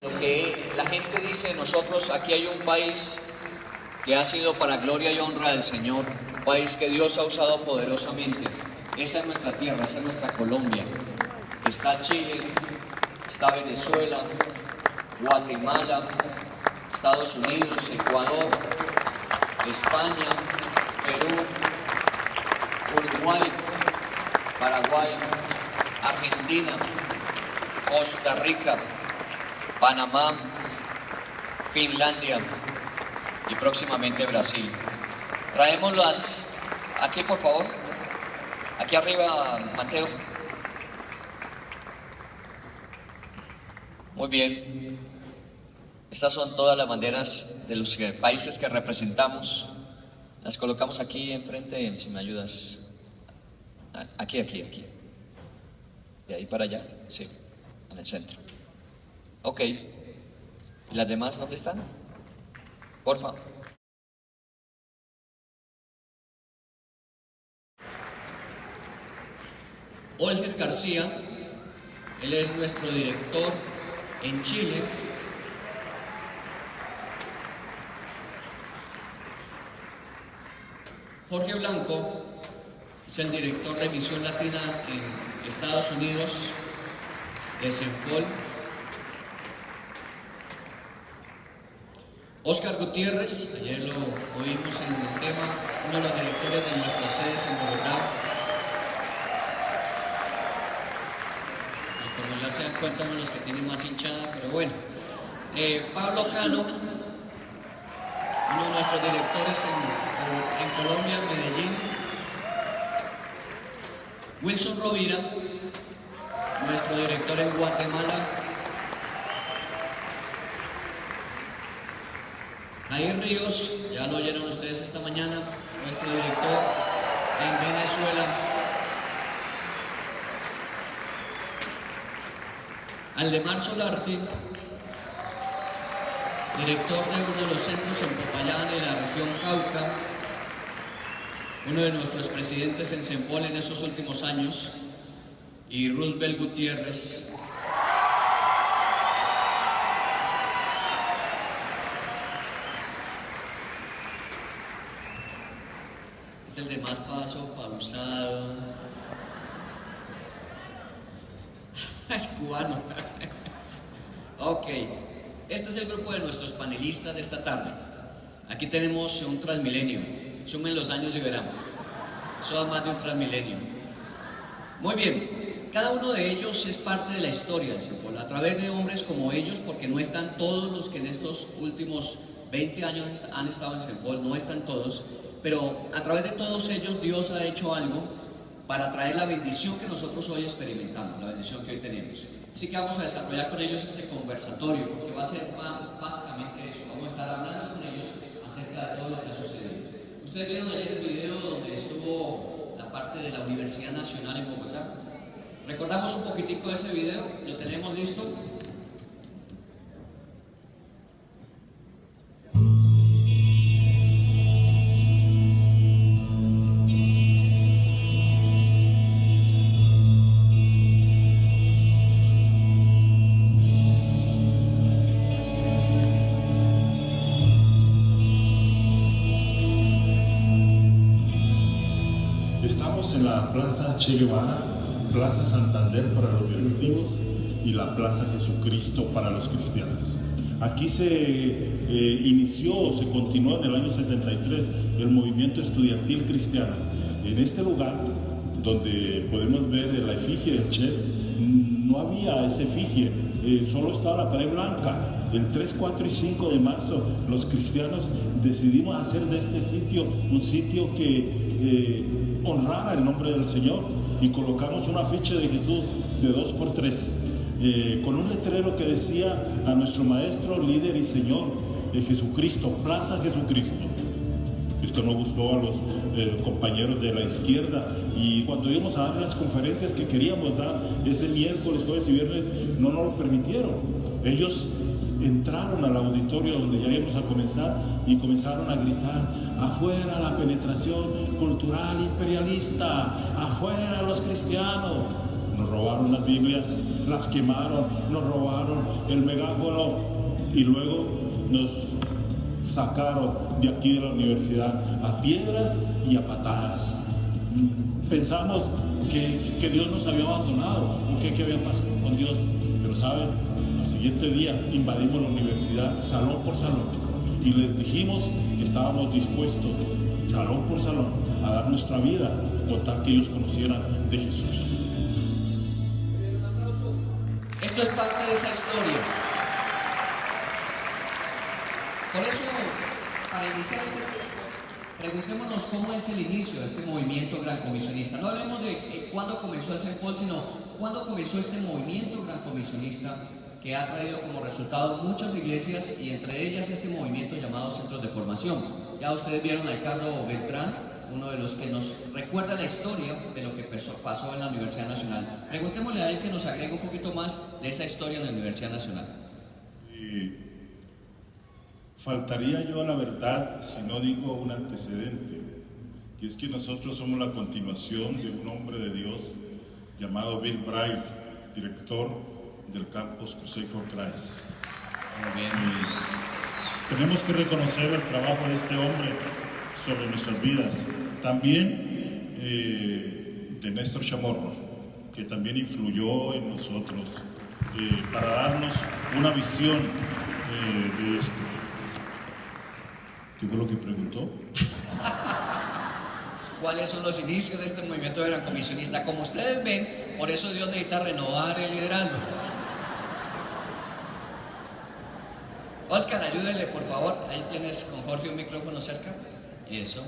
Lo que la gente dice, nosotros aquí hay un país que ha sido para gloria y honra del Señor, un país que Dios ha usado poderosamente. Esa es nuestra tierra, esa es nuestra Colombia. Está Chile, está Venezuela, Guatemala, Estados Unidos, Ecuador, España, Perú, Uruguay, Paraguay, Argentina, Costa Rica, Panamá, Finlandia y próximamente Brasil. Traemos las... Aquí, por favor. Aquí arriba, Mateo. Muy bien. Estas son todas las banderas de los países que representamos. Las colocamos aquí enfrente, si me ayudas. Aquí. De ahí para allá, sí, en el centro. Ok. ¿Y las demás dónde están? Porfa. Olger García, él es nuestro director en Chile. Jorge Blanco es el director de Misión Latina en Estados Unidos de Cenpol. Óscar Gutiérrez, ayer lo oímos en el tema, uno de los directores de nuestras sedes en Bogotá. Y como ya se dan cuenta, uno de los que tienen más hinchada, pero bueno. Pablo Cano, uno de nuestros directores en Colombia, en Medellín. Wilson Rovira, nuestro director en Guatemala. Jair Ríos, ya lo oyeron ustedes esta mañana, nuestro director en Venezuela. Aldemar Solarte, director de uno de los centros en Popayán, en la región Cauca, uno de nuestros presidentes en Cenpol en esos últimos años, y Roosevelt Gutiérrez, es el de más pausado. El cubano. Ok, este es el grupo de nuestros panelistas de esta tarde. Aquí tenemos un Transmilenio. Sumen los años y verán. Son más de un Transmilenio. Muy bien, cada uno de ellos es parte de la historia de Cenpol, a través de hombres como ellos, porque no están todos los que en estos últimos 20 años han estado en Cenpol, no están todos. Pero a través de todos ellos Dios ha hecho algo para traer la bendición que nosotros hoy experimentamos, la bendición que hoy tenemos. Así que vamos a desarrollar con ellos este conversatorio, porque va a ser básicamente eso. Vamos a estar hablando con ellos acerca de todo lo que ha sucedido. Ustedes vieron ayer el video donde estuvo la parte de la Universidad Nacional en Bogotá. ¿Recordamos un poquitico de ese video? ¿Lo tenemos listo? En la Plaza Che Guevara, Plaza Santander para los directivos y la Plaza Jesucristo para los cristianos. Aquí se se continuó en el año 73 el movimiento estudiantil cristiano. En este lugar, donde podemos ver la efigie del Che, no había esa efigie, solo estaba la pared blanca. El 3, 4 y 5 de marzo los cristianos decidimos hacer de este sitio un sitio que honrara el nombre del Señor, y colocamos una ficha de Jesús de 2x3 con un letrero que decía: a nuestro maestro, líder y Señor Jesucristo, Plaza Jesucristo. Esto no gustó a los compañeros de la izquierda, y cuando íbamos a dar las conferencias que queríamos dar ese miércoles, jueves y viernes, no nos lo permitieron. Ellos entraron al auditorio donde ya íbamos a comenzar y comenzaron a gritar: afuera la penetración cultural imperialista, afuera los cristianos. nos robaron las Biblias, las quemaron, nos robaron el megáfono y luego nos sacaron de aquí de la universidad a piedras y a patadas. Pensamos que Dios nos había abandonado, que había pasado con Dios, pero saben, al siguiente día invadimos la universidad salón por salón y les dijimos que estábamos dispuestos salón por salón a dar nuestra vida por tal que ellos conocieran de Jesús. Esto es parte de esa historia. Por eso, para iniciar preguntémonos cómo es el inicio de este movimiento Gran Comisionista. No hablemos de cuándo comenzó el St. Paul, sino cuándo comenzó este movimiento Gran Comisionista que ha traído como resultado muchas iglesias y entre ellas este movimiento llamado Centros de Formación. Ya ustedes vieron a Ricardo Beltrán, uno de los que nos recuerda la historia de lo que pasó en la Universidad Nacional. Preguntémosle a él que nos agregue un poquito más de esa historia en la Universidad Nacional. Faltaría yo a la verdad si no digo un antecedente, y es que nosotros somos la continuación de un hombre de Dios llamado Bill Bright, director del campus Crusade for Christ. Muy bien. Tenemos que reconocer el trabajo de este hombre sobre nuestras vidas. También de Néstor Chamorro, que también influyó en nosotros para darnos una visión de esto. ¿Qué fue lo que preguntó? ¿Cuáles son los inicios de este movimiento de Gran Comisionista? Como ustedes ven, por eso Dios necesita renovar el liderazgo. Oscar, ayúdele, por favor. Ahí tienes con Jorge un micrófono cerca. Eso.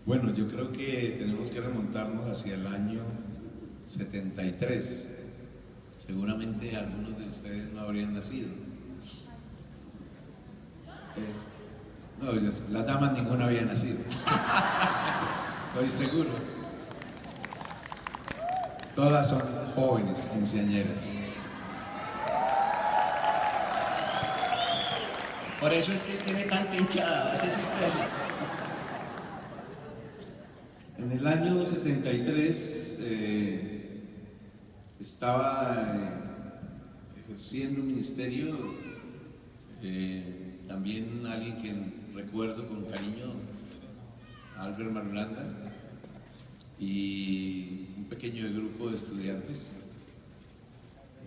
Bueno, yo creo que tenemos que remontarnos hacia el año 73. Seguramente algunos de ustedes no habrían nacido. No, las damas ninguna había nacido. Estoy seguro. Todas son jóvenes, quinceañeras. Por eso es que él tiene tanta hinchada, ese es el precio. En el año 73 estaba ejerciendo un ministerio, también alguien que recuerdo con cariño, Albert Marulanda, y un pequeño grupo de estudiantes.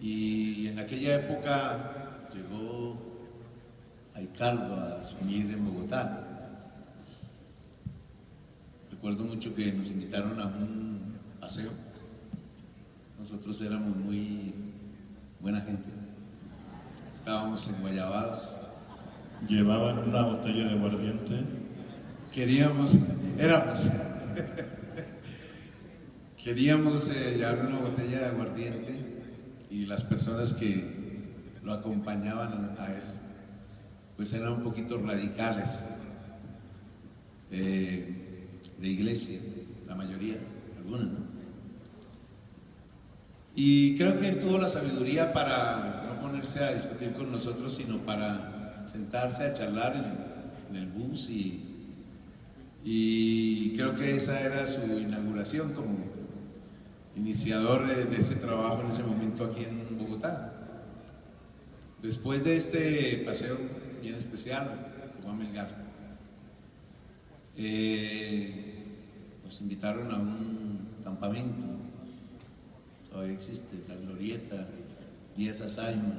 Y en aquella época llegó Ricardo a asumir en Bogotá. Recuerdo mucho que nos invitaron a un paseo. Nosotros éramos muy buena gente. Estábamos enguayabados. Llevaban una botella de aguardiente. Queríamos llevar una botella de aguardiente y las personas que lo acompañaban a él pues eran un poquito radicales, de iglesia, la mayoría, algunas, ¿no? Y creo que él tuvo la sabiduría para no ponerse a discutir con nosotros, sino para sentarse a charlar en el bus y creo que esa era su inauguración como iniciador de ese trabajo en ese momento aquí en Bogotá. Después de este paseo bien especial que fue a Melgar, nos invitaron a un campamento, todavía existe, la Glorieta, Díaz Azaima,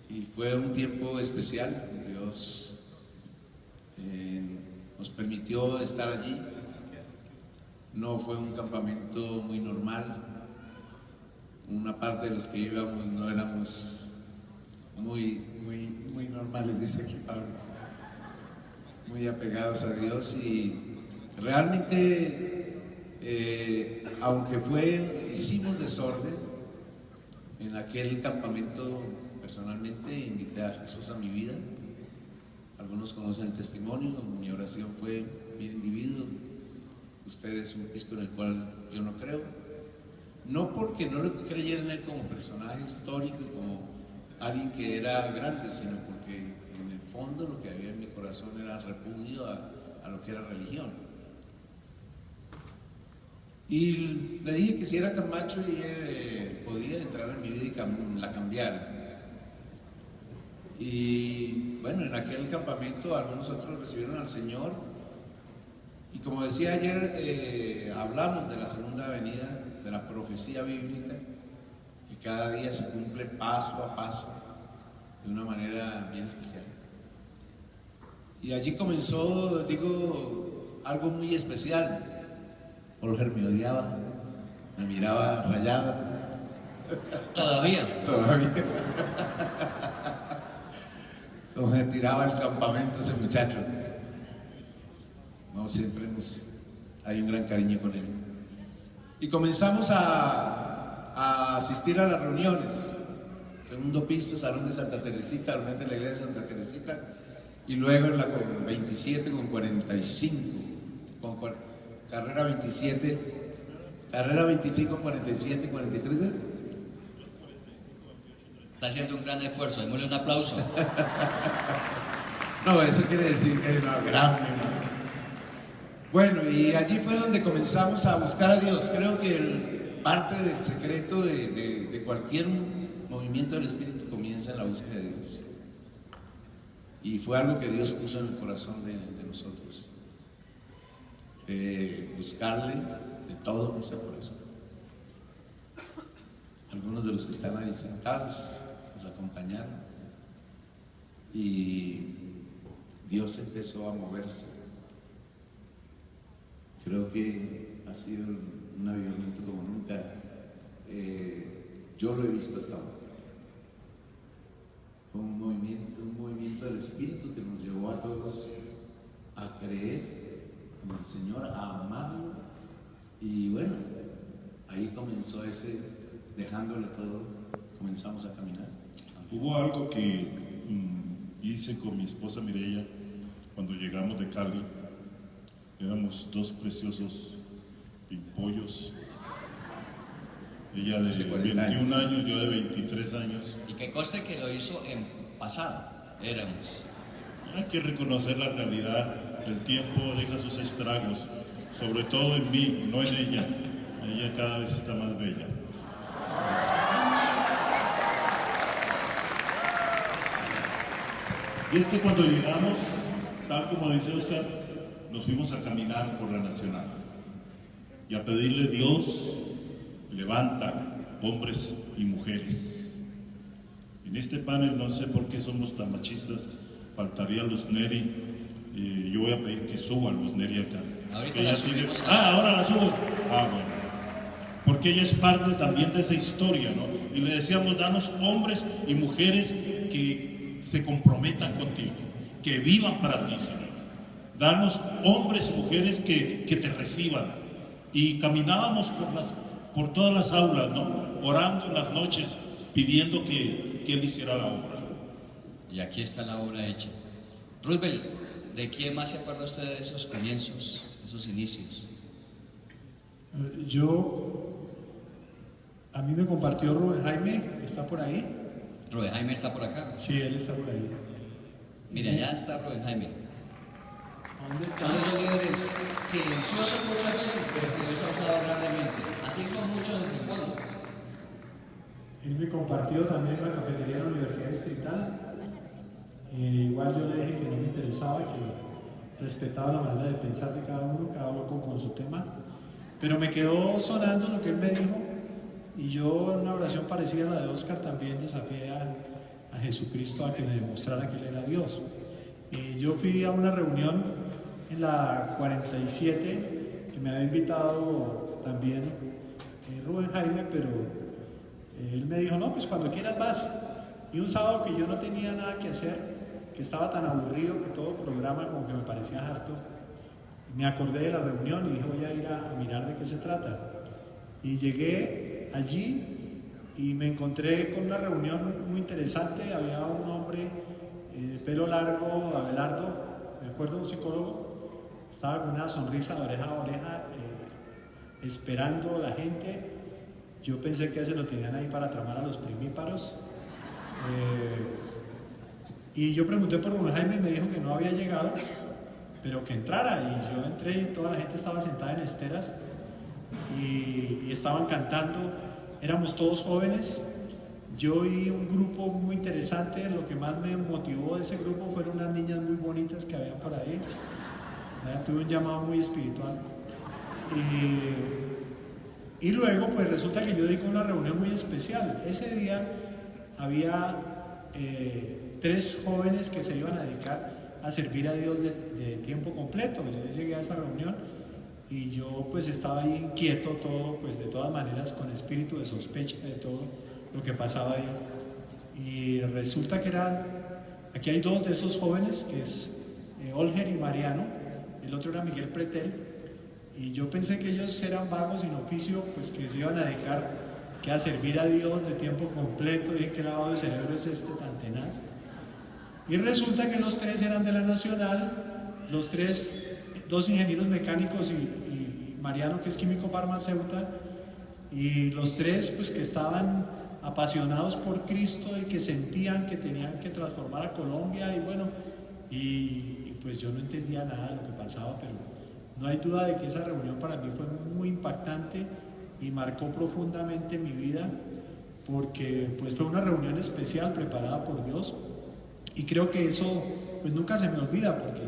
y fue un tiempo especial. Dios nos permitió estar allí. No fue un campamento muy normal. Una parte de los que íbamos no éramos muy normales, dice aquí Pablo, muy apegados a Dios, y realmente aunque hicimos desorden en aquel campamento. Personalmente invité a Jesús a mi vida. Algunos conocen el testimonio. Mi oración fue: mi individuo, usted es un pisco en el cual yo no creo, no porque no lo creyera en él como personaje histórico y como alguien que era grande, sino porque en el fondo lo que había en mi corazón era repudio a lo que era religión. Y le dije que si era tan macho y podía entrar en mi vida y la cambiara. Y bueno, en aquel campamento algunos otros recibieron al Señor. Y como decía ayer, hablamos de la segunda venida, de la profecía bíblica, que cada día se cumple paso a paso, de una manera bien especial. Y allí comenzó, digo, algo muy especial. Olger me odiaba, me miraba rayado. Todavía. Todavía. Como se tiraba al campamento ese muchacho. No, siempre hay un gran cariño con él. Y comenzamos a asistir a las reuniones. Segundo piso, Salón de Santa Teresita, al frente de la iglesia de Santa Teresita. Y luego en la 27 con 45, carrera 27, carrera 25, 47, 43. Está haciendo un gran esfuerzo, démosle un aplauso. No, eso quiere decir que es una gran memoria. Bueno, y allí fue donde comenzamos a buscar a Dios. Creo que parte del secreto de cualquier movimiento del Espíritu comienza en la búsqueda de Dios. Y fue algo que Dios puso en el corazón de nosotros. Buscarle de todo nuestro corazón. Algunos de los que están ahí sentados nos acompañaron y Dios empezó a moverse. Creo que ha sido un avivamiento como nunca yo lo he visto hasta ahora. Fue un movimiento del Espíritu que nos llevó a todos a creer en el Señor, a amarlo. Y bueno, ahí comenzó dejándole todo, comenzamos a caminar. Hubo algo que hice con mi esposa Mireya cuando llegamos de Cali. Éramos dos preciosos pimpollos. Ella de 21 años, yo de 23 años. Y que conste que lo hizo en pasado, éramos. Hay que reconocer la realidad, el tiempo deja sus estragos, sobre todo en mí, no en ella. Ella cada vez está más bella. Y es que cuando llegamos, tal como dice Oscar, nos fuimos a caminar por la Nacional y a pedirle: Dios, levanta hombres y mujeres. En este panel no sé por qué somos tan machistas, faltaría Luz Neri. Yo voy a pedir que suba Luz Neri acá. Ahorita la subimos. Ahora la subo. Bueno. Porque ella es parte también de esa historia, ¿no? Y le decíamos: danos hombres y mujeres que se comprometan contigo, que vivan para ti, Señor. Danos hombres y mujeres que te reciban. Y caminábamos por todas las aulas, ¿no? Orando en las noches, pidiendo que Él hiciera la obra. Y aquí está la obra hecha. Roosevelt, ¿de quién más se acuerda usted de esos comienzos, de esos inicios? A mí me compartió Rubén Jaime, que está por ahí. Rubén Jaime está por acá. Sí, él está por ahí. Mira, allá está Rubén Jaime. ¿Dónde está? Son esos líderes silenciosos muchas veces, pero que Dios ha usado grandemente. Así son muchos desde el fondo. Él me compartió también en la cafetería de la Universidad Distrital. Igual yo le dije que no me interesaba, que respetaba la manera de pensar de cada uno loco con su tema. Pero me quedó sonando lo que él me dijo, y yo en una oración parecida a la de Oscar también desafié a Jesucristo a que me demostrara que Él era Dios. Yo fui a una reunión en la 47 que me había invitado también Rubén Jaime, pero él me dijo: no, pues cuando quieras vas. Y un sábado que yo no tenía nada que hacer, que estaba tan aburrido que todo programa como que me parecía harto, me acordé de la reunión y dije: voy a ir a mirar de qué se trata. Y llegué allí y me encontré con una reunión muy interesante. Había un hombre de pelo largo, Abelardo, me acuerdo, un psicólogo, estaba con una sonrisa de oreja a oreja, esperando a la gente. Yo pensé que se lo tenían ahí para tramar a los primíparos. Y yo pregunté por Rubén Jaime y me dijo que no había llegado, pero que entrara. Y yo entré y toda la gente estaba sentada en esteras. y estaban cantando, éramos todos jóvenes. Yo vi un grupo muy interesante, lo que más me motivó de ese grupo fueron unas niñas muy bonitas que había por ahí. Tuve un llamado muy espiritual. Y luego pues resulta que yo di con una reunión muy especial. Ese día había 3 jóvenes que se iban a dedicar a servir a Dios de tiempo completo. Yo llegué a esa reunión y yo pues estaba ahí inquieto todo, pues de todas maneras con espíritu de sospecha de todo lo que pasaba ahí. Y resulta que aquí hay 2 de esos jóvenes, que es Olger y Mariano, el otro era Miguel Pretel, y yo pensé que ellos eran vagos sin oficio, pues que se iban a dedicar a servir a Dios de tiempo completo. Dije, ¿qué lavado de cerebro es este tan tenaz? Y resulta que los 3 eran de la Nacional, los 3, 2 ingenieros mecánicos y Mariano, que es químico farmacéutico, y los 3 pues que estaban apasionados por Cristo y que sentían que tenían que transformar a Colombia. Y bueno, y pues yo no entendía nada de lo que pasaba, pero no hay duda de que esa reunión para mí fue muy impactante y marcó profundamente mi vida, porque pues fue una reunión especial preparada por Dios, y creo que eso pues nunca se me olvida, porque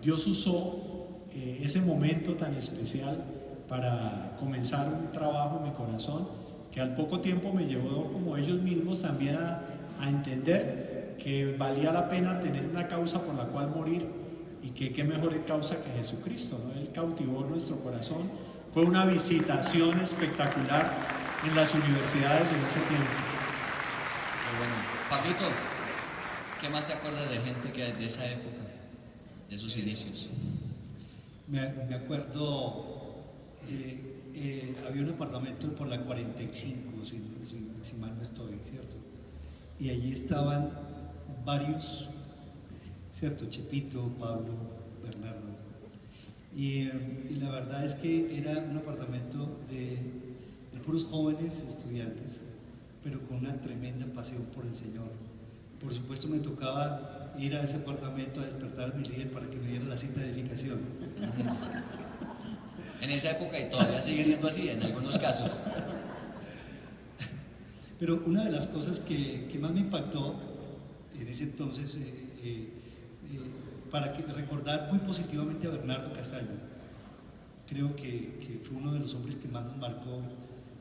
Dios usó ese momento tan especial para comenzar un trabajo en mi corazón, que al poco tiempo me llevó, como ellos mismos, también a entender que valía la pena tener una causa por la cual morir, y que qué mejor causa que Jesucristo, ¿no? Él cautivó nuestro corazón. Fue una visitación espectacular en las universidades en ese tiempo. Muy bueno. Pablito, ¿qué más te acuerdas de gente de esa época, de esos inicios? Me acuerdo, había un apartamento por la 45, si mal no estoy, ¿cierto? Y allí estaban varios, ¿cierto? Chepito, Pablo, Bernardo. Y la verdad es que era un apartamento de puros jóvenes estudiantes, pero con una tremenda pasión por el Señor. Por supuesto me tocaba ir a ese apartamento a despertar a mi líder para que me diera la cita de edificación. En esa época, y todavía sigue siendo así en algunos casos. Pero una de las cosas que más me impactó en ese entonces, para recordar muy positivamente a Bernardo Castaño, creo que fue uno de los hombres que más nos marcó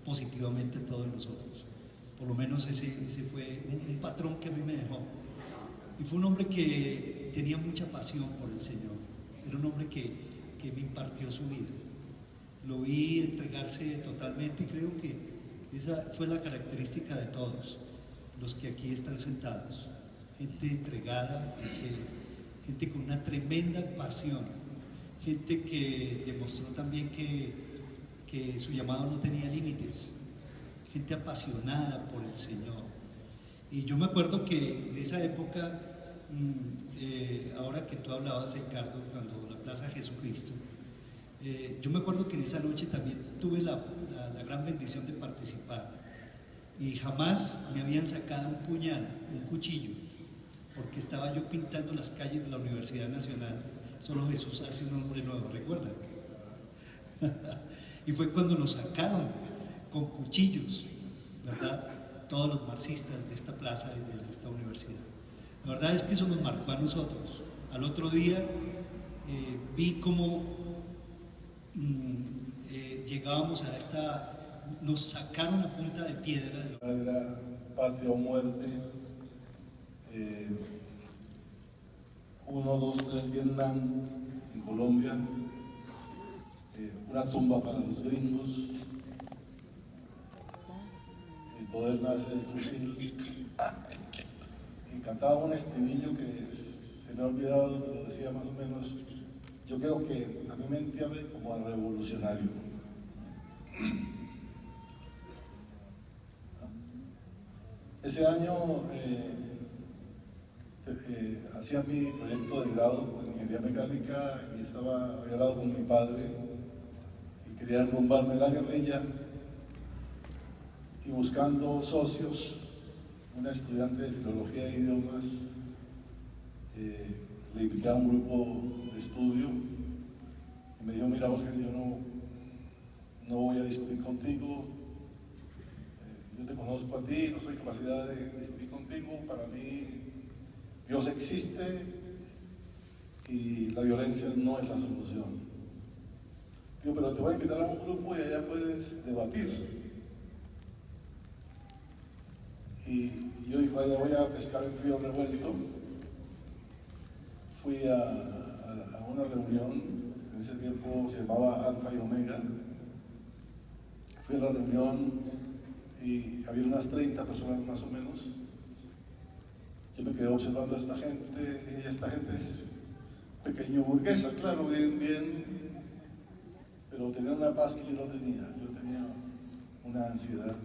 positivamente a todos nosotros. Por lo menos ese fue un patrón que a mí me dejó. Y fue un hombre que tenía mucha pasión por el Señor. Era un hombre que me impartió su vida. Lo vi entregarse totalmente, y creo que esa fue la característica de todos los que aquí están sentados. Gente entregada, gente con una tremenda pasión, gente que demostró también que su llamado no tenía límites, gente apasionada por el Señor. Y yo me acuerdo que en esa época, ahora que tú hablabas, Ricardo, cuando la Plaza Jesucristo, yo me acuerdo que en esa noche también tuve la gran bendición de participar, y jamás me habían sacado un puñal, un cuchillo, porque estaba yo pintando las calles de la Universidad Nacional. Solo Jesús hace un hombre nuevo, ¿recuerdan? Y fue cuando nos sacaron con cuchillos, ¿verdad? Todos los marxistas de esta plaza y de esta universidad. La verdad es que eso nos marcó a nosotros. Al otro día vi cómo llegábamos nos sacaron a punta de piedra. Era patria o muerte, 1, 2, 3 Vietnam en Colombia, una tumba para los gringos, el poder nace del fusil, y cantaba un estribillo que se me ha olvidado, pero decía más o menos: yo creo que a mí me entiende como a revolucionario. Ese año hacía mi proyecto de grado en ingeniería mecánica y había hablado con mi padre y quería enrumbarme la guerrilla, y buscando socios, una estudiante de filología e idiomas, le invité a un grupo de estudio y me dijo: mira, Olger, yo no voy a discutir contigo, yo te conozco a ti, no soy capacidad de discutir contigo, para mí Dios existe y la violencia no es la solución. Digo, pero te voy a invitar a un grupo y allá puedes debatir. Y yo dije, allá voy a pescar en río revuelto. Fui a una reunión, en ese tiempo se llamaba Alfa y Omega. Fui a la reunión y había unas 30 personas más o menos. Yo me quedé observando a esta gente, y esta gente es pequeño burguesa, claro, bien, pero tenía una paz que yo no tenía. Yo tenía una ansiedad,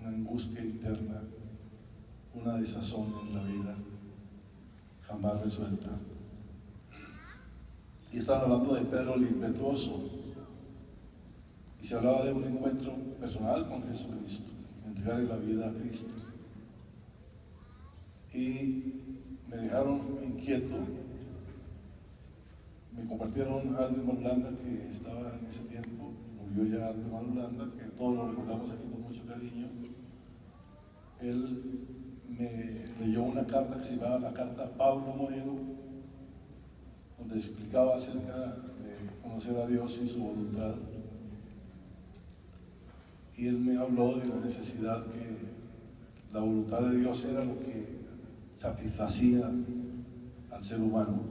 una angustia interna, una desazón en la vida, jamás resuelta. Y estaban hablando de Pedro el Impetuoso, y se hablaba de un encuentro personal con Jesucristo, entregarle la vida a Cristo. Y me dejaron inquieto, me compartieron a Aldo Marulanda, que estaba en ese tiempo, murió ya Aldo Marulanda, que todos lo recordamos aquí con mucho cariño. Él me leyó una carta que se llamaba la carta a Pablo Moreno, donde explicaba acerca de conocer a Dios y su voluntad. Y él me habló de la necesidad que la voluntad de Dios era lo que satisfacía al ser humano,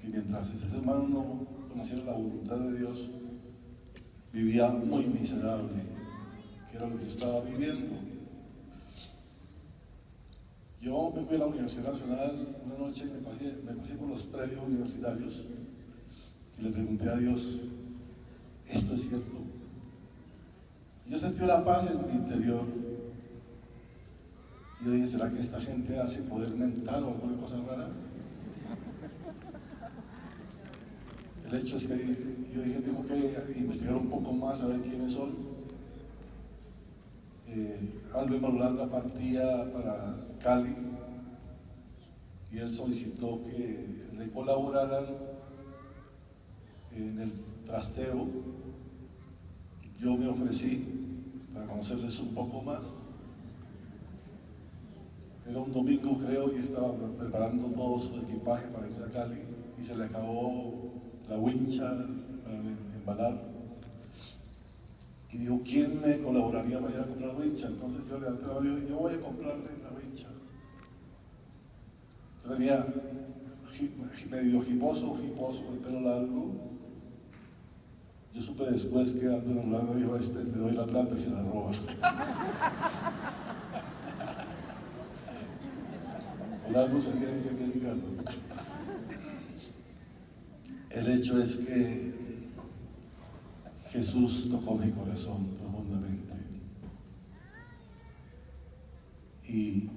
que mientras ese ser humano no conociera la voluntad de Dios, vivía muy miserable, que era lo que yo estaba viviendo. Yo me fui a la Universidad Nacional una noche, me pasé por los predios universitarios y le pregunté a Dios, ¿esto es cierto? Yo sentí la paz en mi interior. Yo dije, ¿será que esta gente hace poder mental o alguna cosa rara? El hecho es que yo dije, tengo que investigar un poco más a ver quiénes son. Aldo Marulanda partía para Cali y él solicitó que le colaboraran en el trasteo. Yo me ofrecí para conocerles un poco más. Era un domingo, creo, y estaba preparando todo su equipaje para irse a Cali y se le acabó la wincha para embalar. Y dijo, ¿quién me colaboraría para ir a comprar wincha? Entonces yo le dije, yo voy a comprarle la wincha. Yo tenía medio hiposo, con el pelo largo. Yo supe después que Aldo Marulanda dijo, le doy la plata y se la roba. Por algo se tiene que dedicarlo. El hecho es que Jesús tocó mi corazón profundamente. Y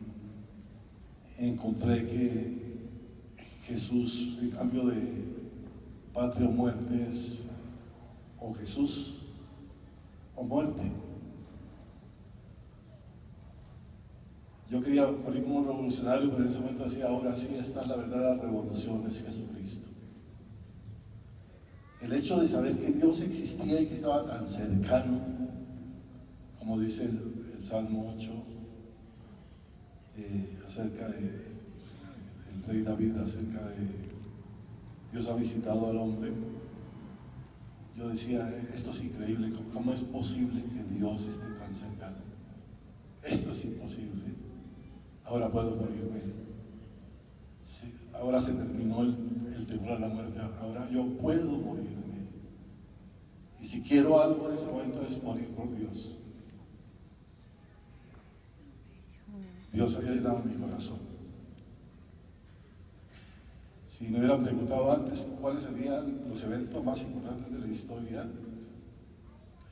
encontré que Jesús, en cambio de patria o muerte, es o Jesús o muerte. Yo quería morir como un revolucionario, pero en ese momento decía, ahora sí, esta es la verdadera revolución, es Jesucristo. El hecho de saber que Dios existía y que estaba tan cercano, como dice el Salmo 8, acerca de el rey David, acerca de Dios ha visitado al hombre. Yo decía, esto es increíble, ¿cómo es posible que Dios esté tan cercano? Esto es imposible. Ahora puedo morirme. Sí, ahora se terminó el temor a la muerte, ahora yo puedo morirme. Y si quiero algo en ese momento es morir por Dios. Dios había llenado mi corazón. Si me hubieran preguntado antes cuáles serían los eventos más importantes de la historia,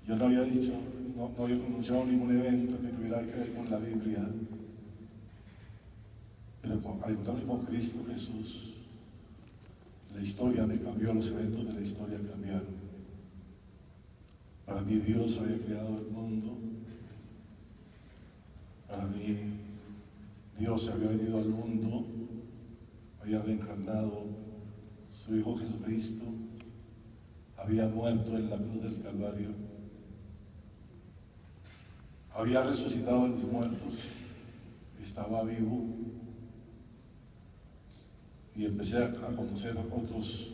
yo no había dicho, no había pronunciado ningún evento que tuviera que ver con la Biblia, pero al encontrarme con Cristo Jesús, la historia me cambió, los eventos de la historia cambiaron. Para mí Dios había creado el mundo, para mí Dios había venido al mundo, había reencarnado su Hijo Jesucristo, había muerto en la cruz del Calvario había resucitado de los muertos, estaba vivo, y empecé a conocer otros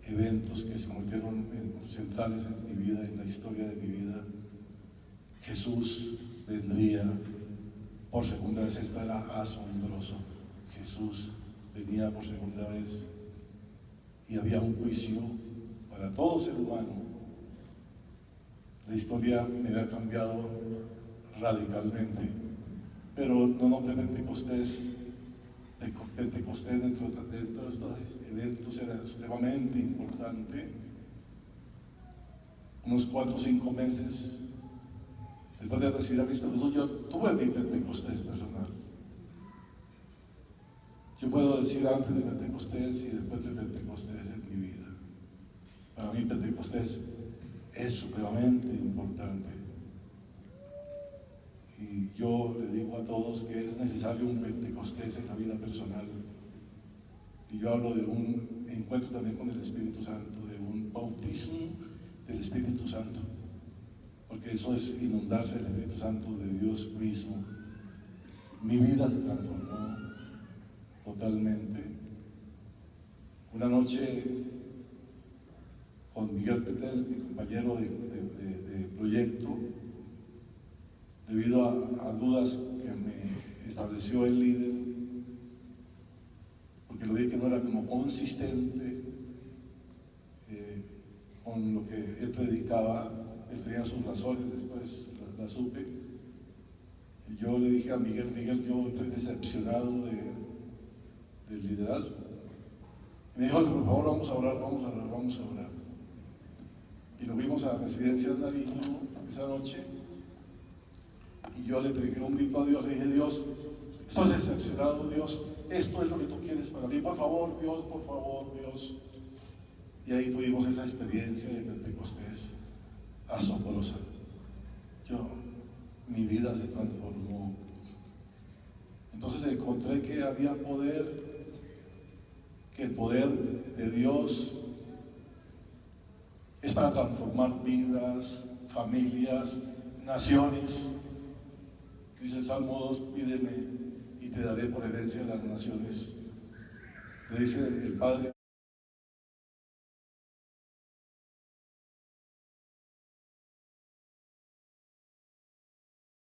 eventos que se convirtieron centrales en mi vida, en la historia de mi vida. Jesús vendría por segunda vez. Esto era asombroso. Jesús venía por segunda vez y había un juicio para todo ser humano. La historia me había cambiado radicalmente, pero no nombre Pentecostés. Pentecostés dentro de estos eventos era supremamente importante. Unos 4 o 5 meses después de recibir a Cristo Jesús, yo tuve mi Pentecostés personal. Yo puedo decir antes de Pentecostés y después de Pentecostés en mi vida. Para mí Pentecostés es supremamente importante. Y yo le digo a todos que es necesario un Pentecostés en la vida personal. Y yo hablo de un encuentro también con el Espíritu Santo, de un bautismo del Espíritu Santo. Porque eso es inundarse del Espíritu Santo de Dios mismo. Mi vida se transformó totalmente. Una noche con Miguel Petel, mi compañero de proyecto, debido a dudas que me estableció el líder, porque lo vi que no era como consistente con lo que él predicaba. Él tenía sus razones, después la supe. Y yo le dije a Miguel, yo estoy decepcionado del liderazgo. Y me dijo, por favor, vamos a orar. Y nos vimos a la residencia de Nariño esa noche. Y yo le pegué un grito a Dios, le dije, Dios, estoy decepcionado, Dios, esto es lo que tú quieres para mí, por favor, Dios. Y ahí tuvimos esa experiencia de Pentecostés asombrosa. Mi vida se transformó. Entonces encontré que había poder, que el poder de Dios es para transformar vidas, familias, naciones. Dice el Salmo 2, pídeme y te daré por herencia las naciones. Le dice el Padre